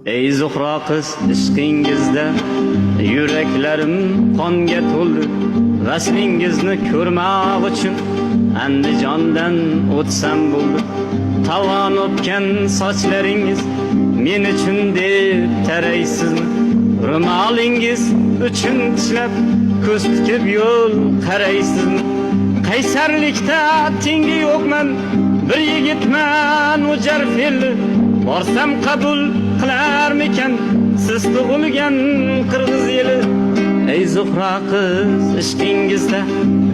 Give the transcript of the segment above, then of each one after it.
Ey Zuhra qiz, ishqingizda yuraklarim qonga to'ldi. Vaslingizni ko'rmoq uchun Andijondan o'tsam bo'ldi. Tavan o'tgan sochlaringiz men uchun deb taraysizmi? Ro'molingiz uchun tishlab ko'z tikib yo'l qaraysizmi? Qaysarlikda tengi yo'qman, bir yigitman o'jar fe'li. Borsam qabul qilarmikan siz tug'ilgan qirg'iz yeli? Ey Zuhra qiz, ishqingizda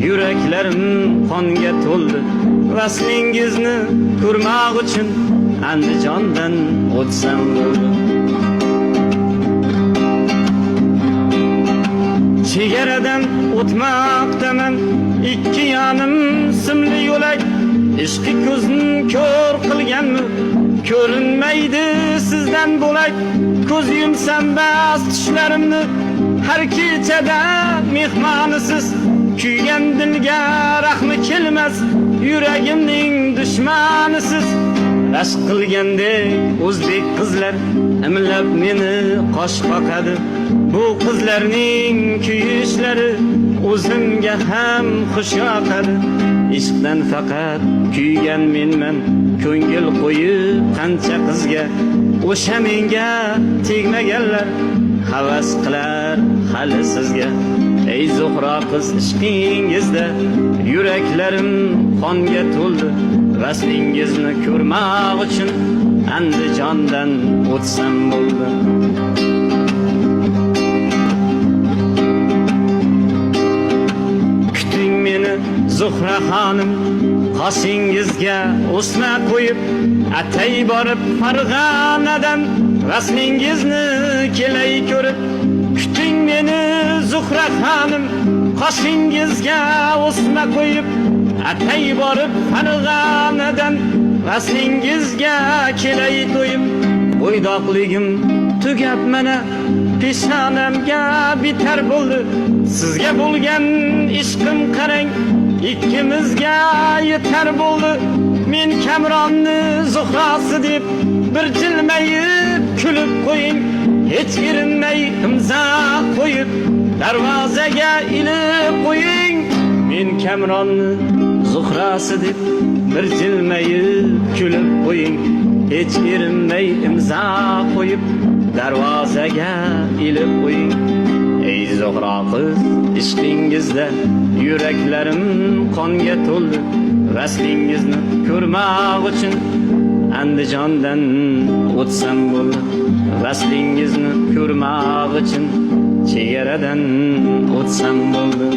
yuraklarim qonga to'ldi. Vaslingizni ko'rmoq uchun Andijondan o'tsam bo'ldi. Chegaradan o'tmoqdaman, ikki yonim simli yo'lak. Ishqi ko'zni ko'r qilganmi? Ko'rinmaydi sizdan bo'lak. Ko'z yumsam bas tushlarimni, har kechada mehmonisiz. Kuygan dilga rahmi kelmas, yuragimning dushmanisiz. Rashk qilgandek o'zbek qizlar imlab meni qosh qoqadi. Bu qizlarning kuyishlari o'zimga ham xush yoqadi. Ishqdan faqat kuygan menman, ko'ngil qo'yib qancha qizga. O'sha menga tegmaganlar havas qilar hali sizga. Ey Zuhra qiz, ishqingizda yuraklarim qonga to'ldi. Vaslingizni ko'rmoq uchun Andijondan o'tsam bo'ldi. Kuting meni Zuhra xonim, qoshingizga o'sma qo'yib, atay borib Farg'onadan vaslingizni kelay ko'rib. Kuting meni Zuhra xonim, qoshingizga o'sma qo'yib, atay borib Farg'onadan vaslingizga kelay to'yib. Bo'ydoqligim tugab mana peshonamga bitar bo'ldi. Sizga bo'lgan ishqim qarang, ikkimizga yetar bo'ldi. Men Kamronni Zuhrasi deb bir jilmayib kulib qo'ying. Hech erinmay imzo qo'yib darvozaga ilib qo'ying. Men Kamronni Zuhrasi deb bir jilmayib kulib qo'ying. Hech erinmay imzo qo'yib darvozaga ilib qo'ying. Ey Zuhra qiz, ishqingizda yuraklarim qonga to'ldi. Vaslingizni ko'rmoq uchun Andijondan o'tsam bo'ldi. Vaslingizni ko'rmoq uchun chegaradan o'tsam bo'ldi.